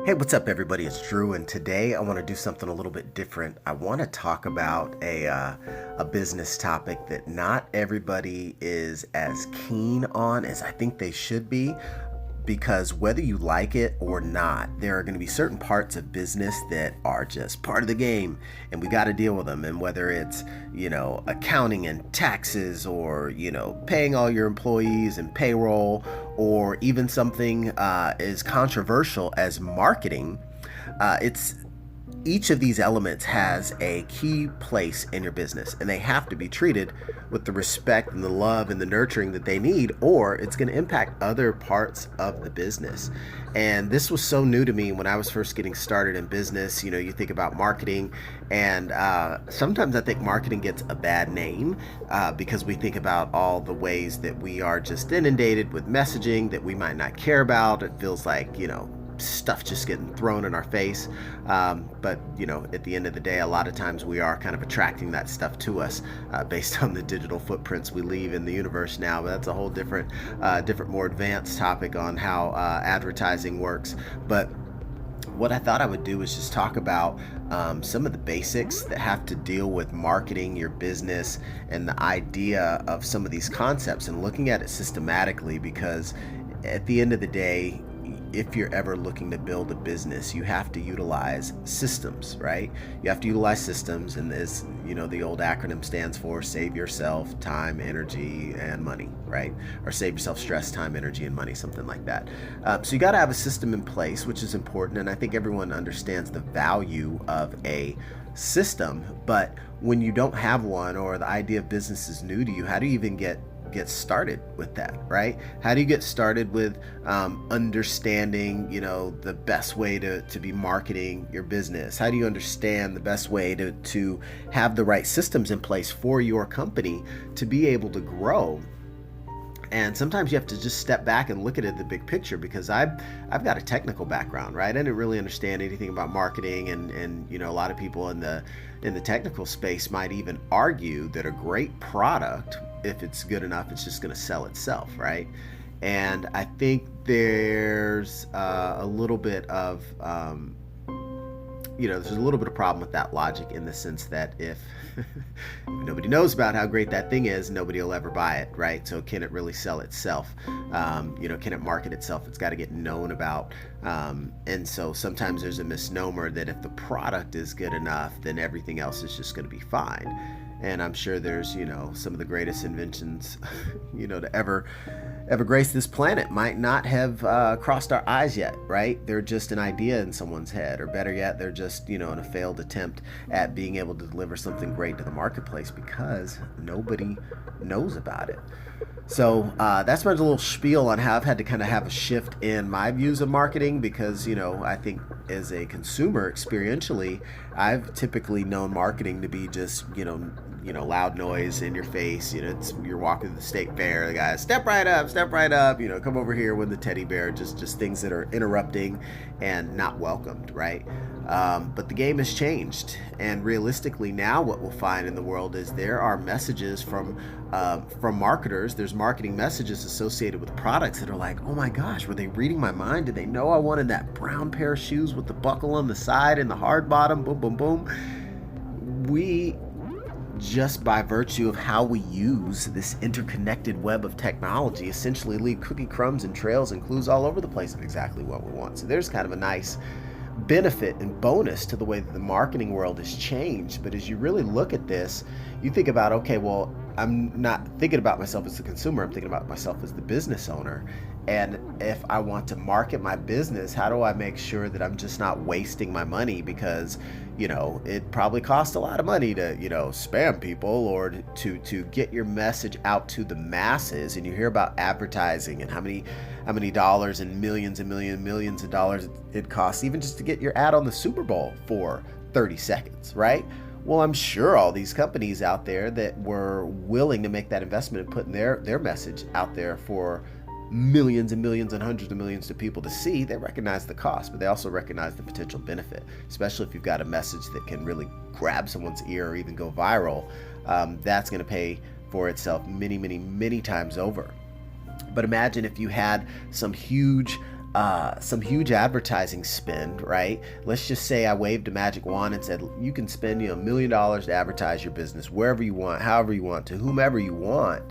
Hey, what's up, everybody? It's Drew, and today I want to do something a little bit different. I want to talk about a business topic that not everybody is as keen on as I think they should be, because whether you like it or not, there are going to be certain parts of business that are just part of the game, and we got to deal with them. And whether it's, accounting and taxes, or, paying all your employees and payroll, or even something as controversial as marketing, it's each of these elements has a key place in your business, and they have to be treated with the respect and the love and the nurturing that they need, or it's going to impact other parts of the business. And this was so new to me when I was first getting started in business. You think about marketing, and sometimes I think marketing gets a bad name because we think about all the ways that we are just inundated with messaging that we might not care about. It feels like, stuff just getting thrown in our face. But at the end of the day, a lot of times we are kind of attracting that stuff to us based on the digital footprints we leave in the universe now. But that's a whole different, more advanced topic on how advertising works. But what I thought I would do is just talk about some of the basics that have to deal with marketing your business, and the idea of some of these concepts, and looking at it systematically, because at the end of the day, if you're ever looking to build a business, you have to utilize systems, right? You have to utilize systems, and this, the old acronym stands for save yourself time, energy, and money, right? Or save yourself stress, time, energy, and money, something like that. So you got to have a system in place, which is important, and I think everyone understands the value of a system. But when you don't have one, or the idea of business is new to you, how do you even get started with that, right? How do you get started with understanding, the best way to be marketing your business? How do you understand the best way to have the right systems in place for your company to be able to grow? And sometimes you have to just step back and look at it, the big picture, because I've got a technical background, right? I didn't really understand anything about marketing, and a lot of people in the technical space might even argue that a great product, if it's good enough, it's just going to sell itself, right? And I think there's a little bit of there's a little bit of problem with that logic, in the sense that if nobody knows about how great that thing is, nobody will ever buy it, right? So can it really sell itself? Can it market itself? It's got to get known about. And so sometimes there's a misnomer that if the product is good enough, then everything else is just going to be fine. And I'm sure there's, some of the greatest inventions, to ever grace this planet might not have crossed our eyes yet, right? They're just an idea in someone's head, or better yet, they're just, in a failed attempt at being able to deliver something great to the marketplace, because nobody knows about it. So that's my little spiel on how I've had to kind of have a shift in my views of marketing, because, I think as a consumer experientially, I've typically known marketing to be just, loud noise in your face. You're walking to the state fair, the guy, step right up, come over here with the teddy bear, just things that are interrupting and not welcomed, right? But the game has changed, and realistically now what we'll find in the world is there are messages from marketers. There's marketing messages associated with products that are like, oh my gosh, were they reading my mind? Did they know I wanted that brown pair of shoes with the buckle on the side and the hard bottom? Boom, boom, boom. We, just by virtue of how we use this interconnected web of technology, essentially leave cookie crumbs and trails and clues all over the place of exactly what we want. So there's kind of a nice benefit and bonus to the way that the marketing world has changed. But as you really look at this, you think about, okay, well, I'm not thinking about myself as the consumer, I'm thinking about myself as the business owner. And if I want to market my business, how do I make sure that I'm just not wasting my money? Because, it probably costs a lot of money to, spam people, or to get your message out to the masses. And you hear about advertising and how many dollars and millions of dollars it costs even just to get your ad on the Super Bowl for 30 seconds, right? Well, I'm sure all these companies out there that were willing to make that investment and putting their message out there for millions and millions and hundreds of millions of people to see, they recognize the cost, but they also recognize the potential benefit, especially if you've got a message that can really grab someone's ear or even go viral. That's going to pay for itself many, many, many times over. But imagine if you had some huge some huge advertising spend, right? Let's just say I waved a magic wand and said, you can spend, $1 million to advertise your business wherever you want, however you want, to whomever you want.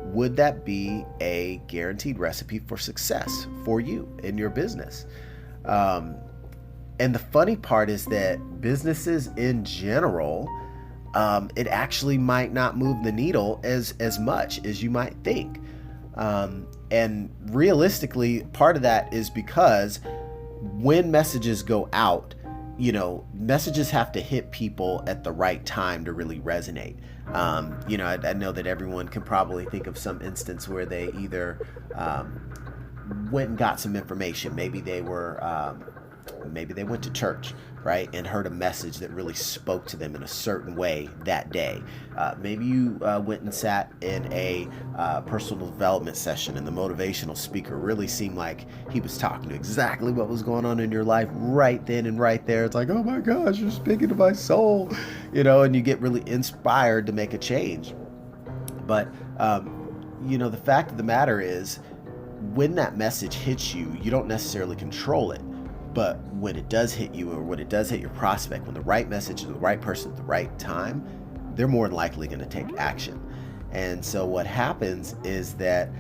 Would that be a guaranteed recipe for success for you in your business? And the funny part is that businesses in general, it actually might not move the needle as much as you might think. And realistically, part of that is because when messages go out, messages have to hit people at the right time to really resonate. I know that everyone can probably think of some instance where they either went and got some information. Maybe they went to church, right, and heard a message that really spoke to them in a certain way that day. Maybe you went and sat in a personal development session, and the motivational speaker really seemed like he was talking to exactly what was going on in your life right then and right there. It's like, oh my gosh, you're speaking to my soul, and you get really inspired to make a change. But, the fact of the matter is, when that message hits you, you don't necessarily control it. But when it does hit you, or when it does hit your prospect, when the right message is the right person at the right time, they're more than likely going to take action. And so what happens is that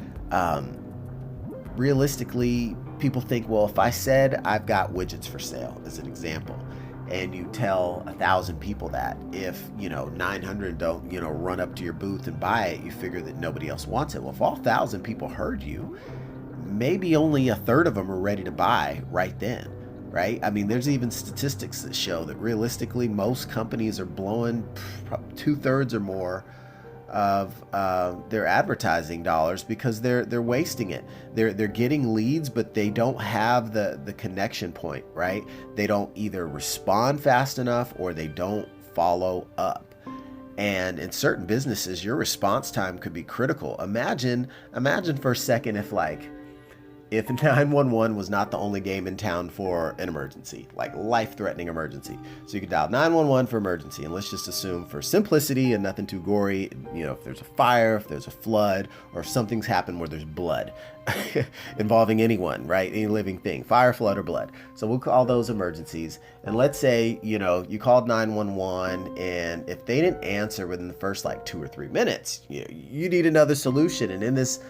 realistically, people think, well, if I said I've got widgets for sale, as an example, and you tell 1,000 people that, if 900 don't run up to your booth and buy it, you figure that nobody else wants it. Well, if all 1,000 people heard you, maybe only a third of them are ready to buy right then. Right? I mean, there's even statistics that show that realistically, most companies are blowing 2/3 or more of their advertising dollars because they're wasting it. They're getting leads, but they don't have the connection point, right? They don't either respond fast enough or they don't follow up. And in certain businesses, your response time could be critical. Imagine for a second if 911 was not the only game in town for an emergency, like life-threatening emergency. So you could dial 911 for emergency, and let's just assume for simplicity and nothing too gory, if there's a fire, if there's a flood, or if something's happened where there's blood involving anyone, right? Any living thing, fire, flood, or blood. So we'll call those emergencies. And let's say, you called 911, and if they didn't answer within the first 2 or 3 minutes, you need another solution. And in this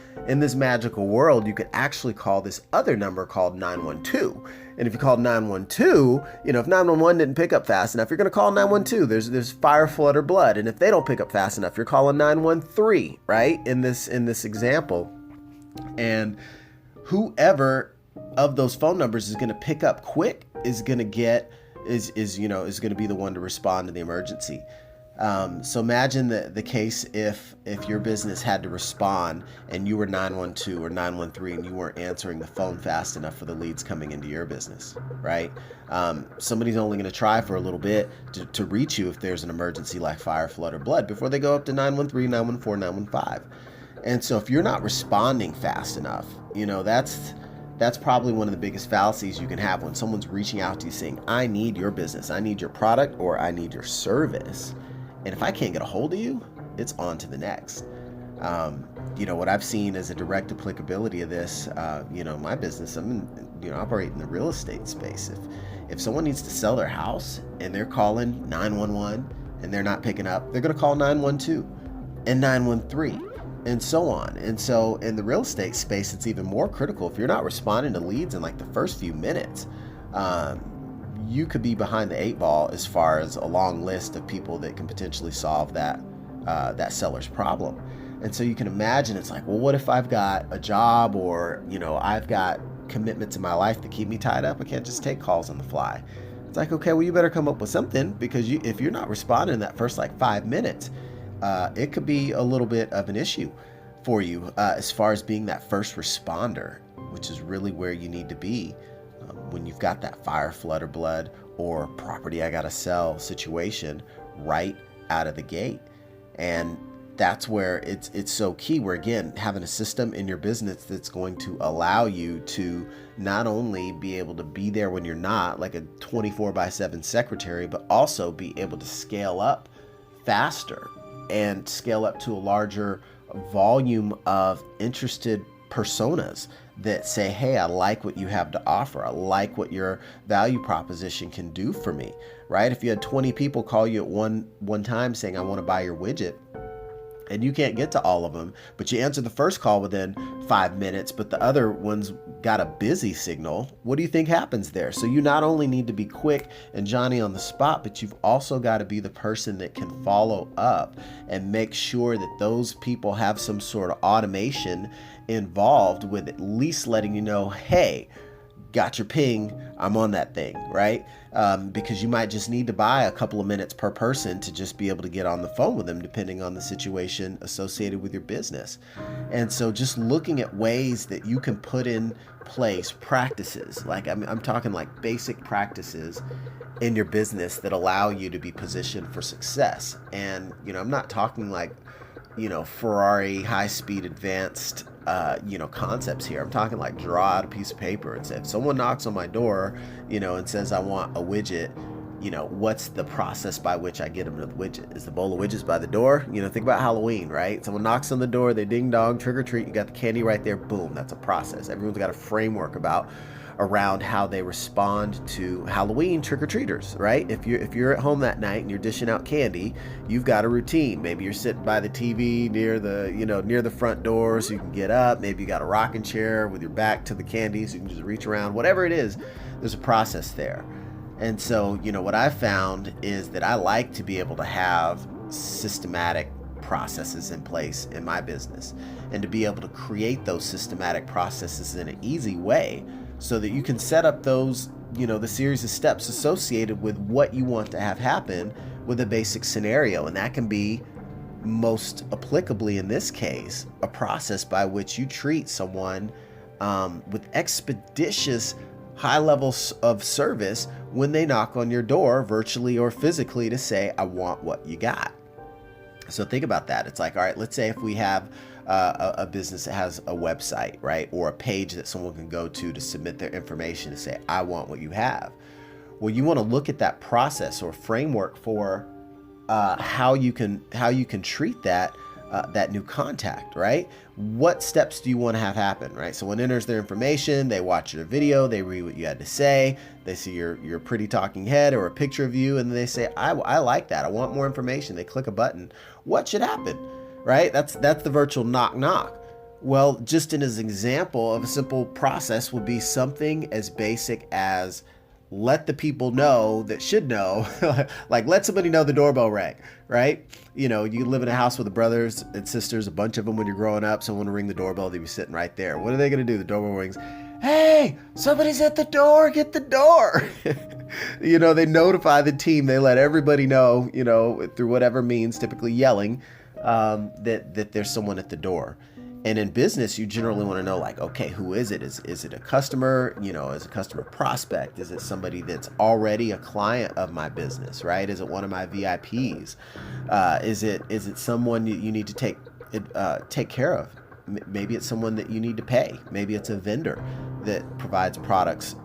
magical world, you could actually call this other number called 912. And if you called 912, if 911 didn't pick up fast enough, you're going to call 912. There's fire, flood, or blood. And if they don't pick up fast enough, you're calling 913, right? In this example. And whoever of those phone numbers is going to pick up quick is going to be the one to respond to the emergency. So imagine the case if your business had to respond and you were 912 or 913 and you weren't answering the phone fast enough for the leads coming into your business, right? Somebody's only going to try for a little bit to reach you if there's an emergency like fire, flood, or blood before they go up to 913, 914, 915. And so if you're not responding fast enough, that's probably one of the biggest fallacies you can have when someone's reaching out to you saying, I need your business, I need your product, or I need your service. And if I can't get a hold of you, it's on to the next. What I've seen as a direct applicability of this, my business, I'm operate in the real estate space. If someone needs to sell their house and they're calling 911 and they're not picking up, they're going to call 912 and 913. And so on. And so in the real estate space, it's even more critical. If you're not responding to leads in the first few minutes, you could be behind the 8 ball as far as a long list of people that can potentially solve that seller's problem. And so you can imagine it's well, what if I've got a job or, I've got commitments in my life that keep me tied up? I can't just take calls on the fly. It's okay, well, you better come up with something, because if you're not responding in that first 5 minutes, it could be a little bit of an issue for you as far as being that first responder, which is really where you need to be when you've got that fire, flood, or blood, or property I gotta sell situation right out of the gate. And that's where it's so key, where again, having a system in your business that's going to allow you to not only be able to be there when you're not, like a 24/7 secretary, but also be able to scale up faster and scale up to a larger volume of interested personas that say, hey, I like what you have to offer. I like what your value proposition can do for me, right? If you had 20 people call you at one time saying, I want to buy your widget, and you can't get to all of them, but you answer the first call within 5 minutes, but the other ones got a busy signal, what do you think happens there? So you not only need to be quick and Johnny on the spot, but you've also got to be the person that can follow up and make sure that those people have some sort of automation involved with at least letting you know, hey, got your ping, I'm on that thing, right? Because you might just need to buy a couple of minutes per person to just be able to get on the phone with them, depending on the situation associated with your business. And so just looking at ways that you can put in place practices, like I'm talking like basic practices in your business that allow you to be positioned for success. And, I'm not talking like, Ferrari high-speed advanced concepts here. I'm talking like draw out a piece of paper and say, if someone knocks on my door, and says I want a widget, what's the process by which I get them to the widget? Is the bowl of widgets by the door? Think about Halloween, right? Someone knocks on the door, they ding dong, trick or treat, you got the candy right there, boom, that's a process. Everyone's got a framework around how they respond to Halloween trick-or-treaters, right? If you're at home that night and you're dishing out candy, you've got a routine. Maybe you're sitting by the TV near the front door so you can get up. Maybe you got a rocking chair with your back to the candy so you can just reach around. Whatever it is, there's a process there. And so, what I've found is that I like to be able to have systematic processes in place in my business, and to be able to create those systematic processes in an easy way, so that you can set up those, the series of steps associated with what you want to have happen with a basic scenario. And that can be, most applicably in this case, a process by which you treat someone with expeditious high levels of service when they knock on your door, virtually or physically, to say, I want what you got. So think about that. It's like, all right, let's say if we have a business that has a website, right? Or a page that someone can go to submit their information to say, I want what you have. Well, you want to look at that process or framework for how you can treat that new contact, right? What steps do you want to have happen, right? Someone enters their information, they watch your video, they read what you had to say, they see your pretty talking head or a picture of you, and they say, I like that, I want more information. They click a button. What should happen, right? That's the virtual knock knock. Well, just in as an example of a simple process would be something as basic as let the people know that should know, like let somebody know the doorbell rang, right? You live in a house with the brothers and sisters, a bunch of them when you're growing up. Someone will ring the doorbell, they'll be sitting right there. What are they going to do? The doorbell rings. Hey, somebody's at the door, get the door. They notify the team. They let everybody know, through whatever means, typically yelling, that there's someone at the door. And in business, you generally want to know, like, okay, who is it? Is it a customer? Is a customer prospect? Is it somebody that's already a client of my business, right? Is it one of my VIPs? Is it someone you need to take care of? Maybe it's someone that you need to pay. Maybe it's a vendor that provides products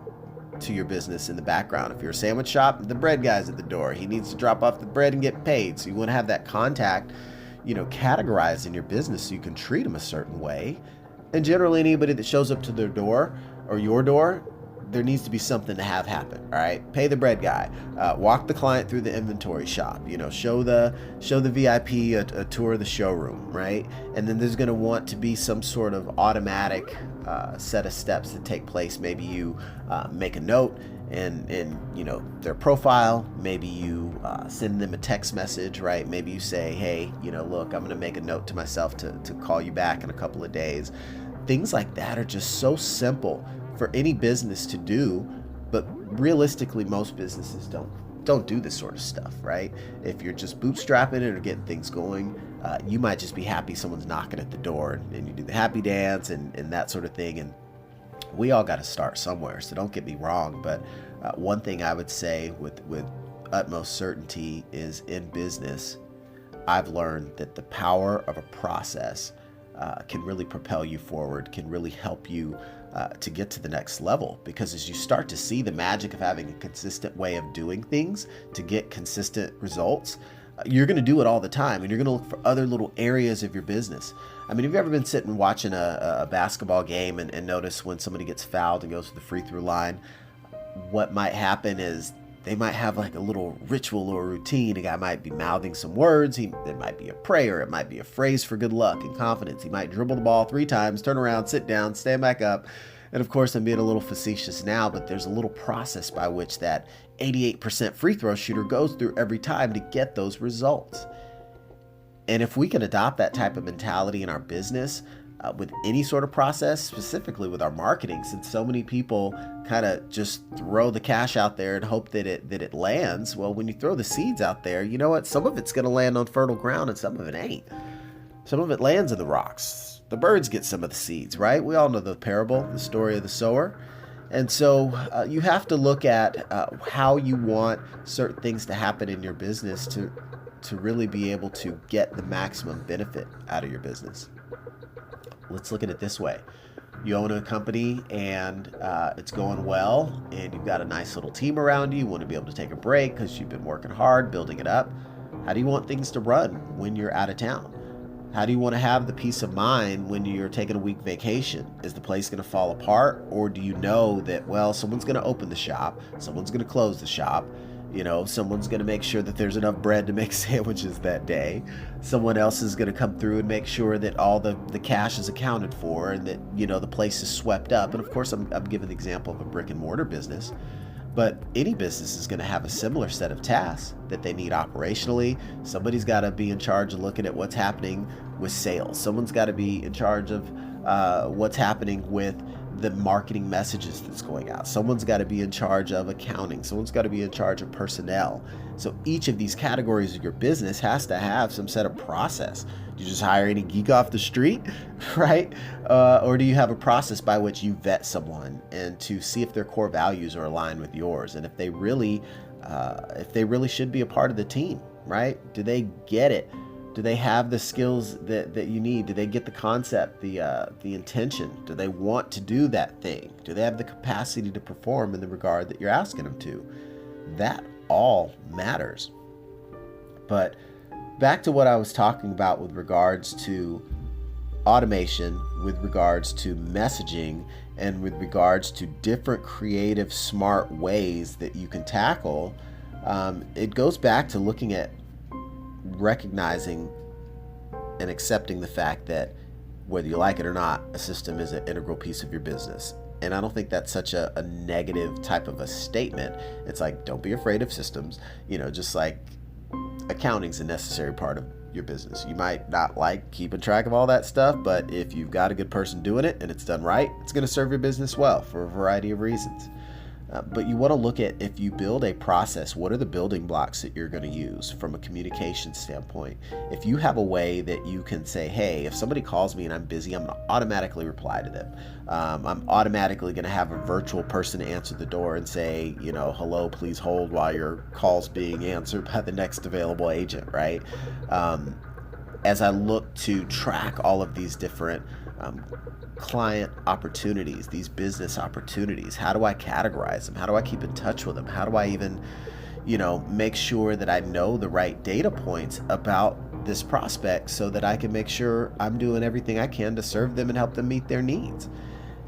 to your business in the background. If you're a sandwich shop, the bread guy's at the door. He needs to drop off the bread and get paid. So you want to have that contact categorized in your business so you can treat them a certain way. And generally anybody that shows up to their door or your door, there needs to be something to have happen. All right. Pay the bread guy, walk the client through the inventory shop, show the VIP a tour of the showroom. Right. And then there's going to want to be some sort of automatic set of steps that take place. Maybe you make a note in their profile. Maybe you send them a text message, right? Maybe you say, hey, look, I'm going to make a note to myself to call you back in a couple of days. Things like that are just so simple for any business to do, but realistically, most businesses don't do this sort of stuff, right? If you're just bootstrapping it or getting things going, you might just be happy someone's knocking at the door and you do the happy dance and that sort of thing. And we all got to start somewhere, so don't get me wrong, but one thing I would say with utmost certainty is in business, I've learned that the power of a process can really propel you forward, can really help you to get to the next level. Because as you start to see the magic of having a consistent way of doing things to get consistent results, you're going to do it all the time, and you're going to look for other little areas of your business. I mean, have you ever been sitting watching a basketball game and notice when somebody gets fouled and goes to the free throw line, what might happen is they might have like a little ritual or routine. A guy might be mouthing some words. It might be a prayer. It might be a phrase for good luck and confidence. He might dribble the ball 3 times, turn around, sit down, stand back up. And of course, I'm being a little facetious now, but there's a little process by which that 88% free throw shooter goes through every time to get those results. And if we can adopt that type of mentality in our business, with any sort of process, specifically with our marketing, since so many people kind of just throw the cash out there and hope that it lands. Well, when you throw the seeds out there, you know what? Some of it's going to land on fertile ground and some of it ain't. Some of it lands in the rocks. The birds get some of the seeds, right? We all know the parable, the story of the sower. And so you have to look at how you want certain things to happen in your business to really be able to get the maximum benefit out of your business. Let's look at it this way. You own a company and it's going well, and you've got a nice little team around you. You want to be able to take a break because you've been working hard building it up. How do you want things to run when you're out of town? How do you want to have the peace of mind when you're taking a week vacation? Is the place going to fall apart, or do you know that, well, someone's going to open the shop, someone's going to close the shop, someone's going to make sure that there's enough bread to make sandwiches that day. Someone else is going to come through and make sure that all the cash is accounted for and that, the place is swept up. And of course, I'm giving the example of a brick and mortar business, but any business is going to have a similar set of tasks that they need operationally. Somebody's got to be in charge of looking at what's happening with sales. Someone's got to be in charge of what's happening with the marketing messages that's going out. Someone's got to be in charge of accounting. Someone's got to be in charge of personnel. So each of these categories of your business has to have some set of process. Do you just hire any geek off the street, right? Or do you have a process by which you vet someone and to see if their core values are aligned with yours, and if they really should be a part of the team, right? Do they get it? Do they have the skills that you need? Do they get the concept, the intention? Do they want to do that thing? Do they have the capacity to perform in the regard that you're asking them to? That all matters. But back to what I was talking about with regards to automation, with regards to messaging, and with regards to different creative, smart ways that you can tackle, it goes back to looking at recognizing and accepting the fact that whether you like it or not, a system is an integral piece of your business. And I don't think that's such a negative type of a statement. It's like, don't be afraid of systems. Just like accounting's a necessary part of your business. You might not like keeping track of all that stuff, but if you've got a good person doing it and it's done right, it's going to serve your business well for a variety of reasons. But you want to look at, if you build a process, what are the building blocks that you're going to use from a communication standpoint? If you have a way that you can say, hey, if somebody calls me and I'm busy, I'm going to automatically reply to them. I'm automatically going to have a virtual person answer the door and say, hello, please hold while your call's being answered by the next available agent, right? As I look to track all of these different client opportunities, these business opportunities, how do I categorize them? How do I keep in touch with them? How do I even, make sure that I know the right data points about this prospect so that I can make sure I'm doing everything I can to serve them and help them meet their needs?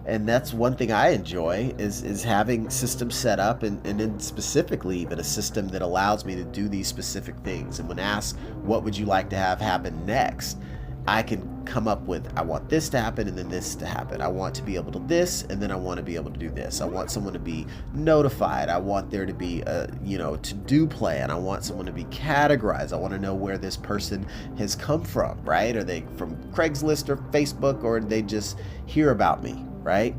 And that's one thing I enjoy is having systems set up and then specifically even a system that allows me to do these specific things. And when asked, what would you like to have happen next? I can come up with, I want this to happen and then this to happen. I want to be able to this, and then I want to be able to do this. I want someone to be notified. I want there to be a, to-do plan. I want someone to be categorized. I want to know where this person has come from, right? Are they from Craigslist or Facebook, or did they just hear about me, right?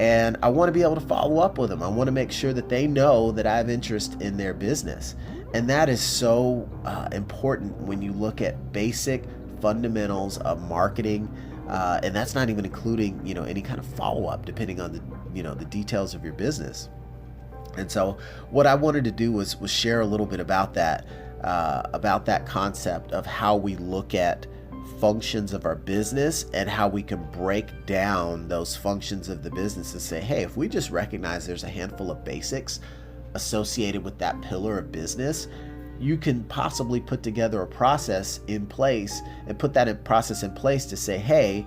And I want to be able to follow up with them. I want to make sure that they know that I have interest in their business. And that is so important when you look at basic fundamentals of marketing, and that's not even including any kind of follow-up depending on the details of your business. And so what I wanted to do was share a little bit about that concept of how we look at functions of our business and how we can break down those functions of the business and say, hey, if we just recognize there's a handful of basics associated with that pillar of business, you can possibly put together a process in place and put that process in place to say, hey,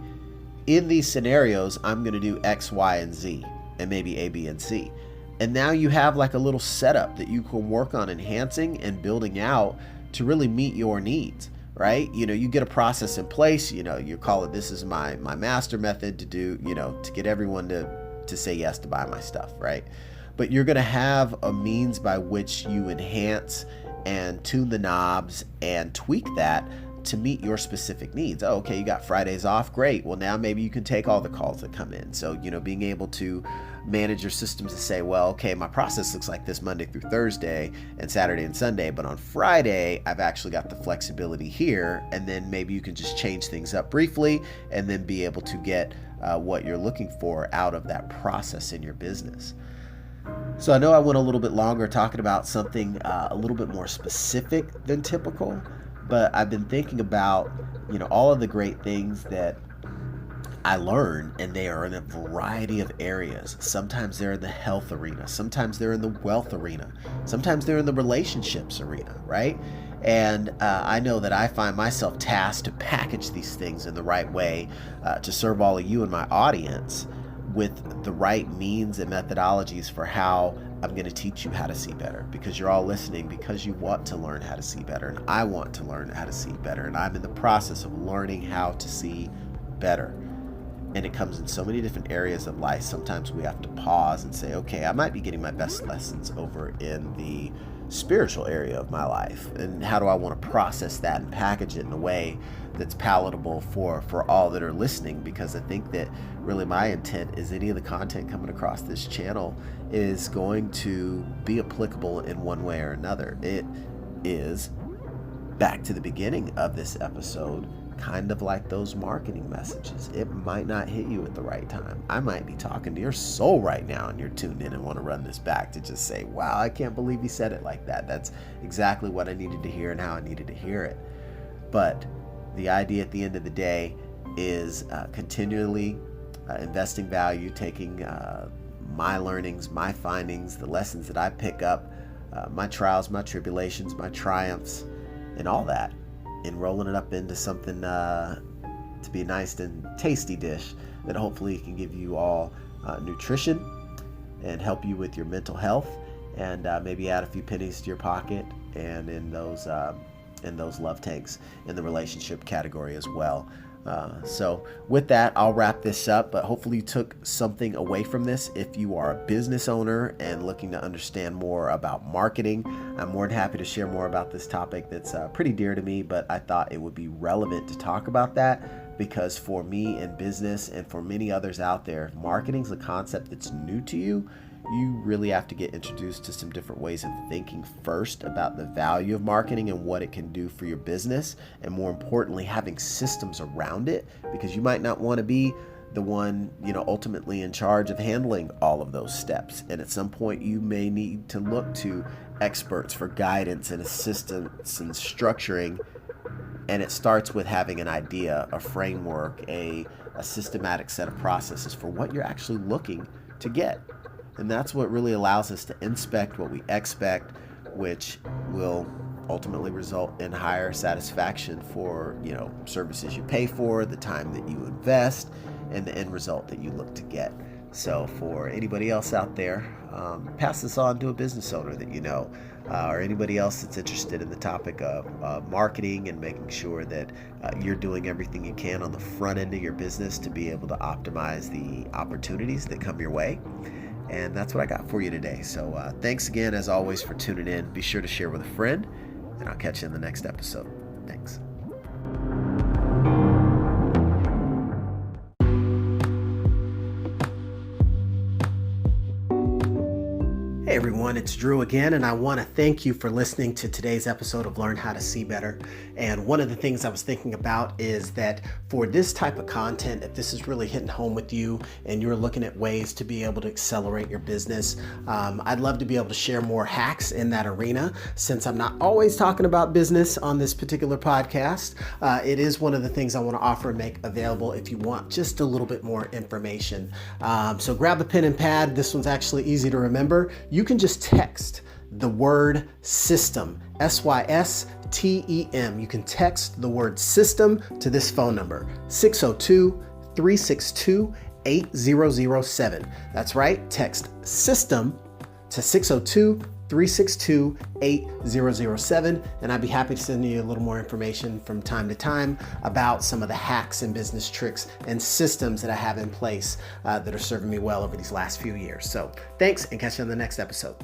in these scenarios, I'm going to do X, Y, and Z, and maybe A, B, and C. And now you have like a little setup that you can work on enhancing and building out to really meet your needs, right? You get a process in place, you call it, this is my master method to do, to get everyone to say yes to buy my stuff, right? But you're going to have a means by which you enhance and tune the knobs and tweak that to meet your specific needs. Oh, okay, you got Fridays off, great. Well, now maybe you can take all the calls that come in. So, being able to manage your systems to say, well, okay, my process looks like this Monday through Thursday and Saturday and Sunday, but on Friday, I've actually got the flexibility here. And then maybe you can just change things up briefly and then be able to get what you're looking for out of that process in your business. So I know I went a little bit longer talking about something a little bit more specific than typical, but I've been thinking about, all of the great things that I learned, and they are in a variety of areas. Sometimes they're in the health arena. Sometimes they're in the wealth arena. Sometimes they're in the relationships arena, right? And I know that I find myself tasked to package these things in the right way to serve all of you in my audience with the right means and methodologies for how I'm going to teach you how to see better, because you're all listening because you want to learn how to see better, and I want to learn how to see better, and I'm in the process of learning how to see better. And it comes in so many different areas of life. Sometimes we have to pause and say, okay, I might be getting my best lessons over in the spiritual area of my life, and how do I want to process that and package it in a way that's palatable for all that are listening? Because I think that really my intent is any of the content coming across this channel is going to be applicable in one way or another. It is, back to the beginning of this episode, kind of like those marketing messages. It might not hit you at the right time. I might be talking to your soul right now and you're tuned in and want to run this back to just say, wow, I can't believe he said it like that. That's exactly what I needed to hear and how I needed to hear it. But the idea at the end of the day is continually investing value, taking my learnings, my findings, the lessons that I pick up, my trials, my tribulations, my triumphs, and all that, and rolling it up into something to be a nice and tasty dish that hopefully can give you all nutrition and help you with your mental health, and maybe add a few pennies to your pocket, and in those love tanks in the relationship category as well. So with that, I'll wrap this up, but hopefully you took something away from this. If you are a business owner and looking to understand more about marketing, I'm more than happy to share more about this topic that's pretty dear to me, but I thought it would be relevant to talk about that, because for me in business and for many others out there, if marketing's a concept that's new to you, you really have to get introduced to some different ways of thinking first about the value of marketing and what it can do for your business, and more importantly, having systems around it, because you might not want to be the one, ultimately in charge of handling all of those steps. And at some point you may need to look to experts for guidance and assistance and structuring. And it starts with having an idea, a framework, a systematic set of processes for what you're actually looking to get. And that's what really allows us to inspect what we expect, which will ultimately result in higher satisfaction for, services you pay for, the time that you invest, and the end result that you look to get. So for anybody else out there, pass this on to a business owner that you know, or anybody else that's interested in the topic of marketing and making sure that you're doing everything you can on the front end of your business to be able to optimize the opportunities that come your way. And that's what I got for you today. So thanks again, as always, for tuning in. Be sure to share with a friend, and I'll catch you in the next episode. Thanks. Hey everyone, it's Drew again, and I want to thank you for listening to today's episode of Learn How to See Better. And one of the things I was thinking about is that for this type of content, if this is really hitting home with you and you're looking at ways to be able to accelerate your business, I'd love to be able to share more hacks in that arena. Since I'm not always talking about business on this particular podcast, it is one of the things I want to offer and make available if you want just a little bit more information. So grab a pen and pad. This one's actually easy to remember. You can just text the word system, SYSTEM. You can text the word system to this phone number, 602-362-8007. That's right, text system to 602-362-8007, and I'd be happy to send you a little more information from time to time about some of the hacks and business tricks and systems that I have in place that are serving me well over these last few years. So thanks, and catch you on the next episode.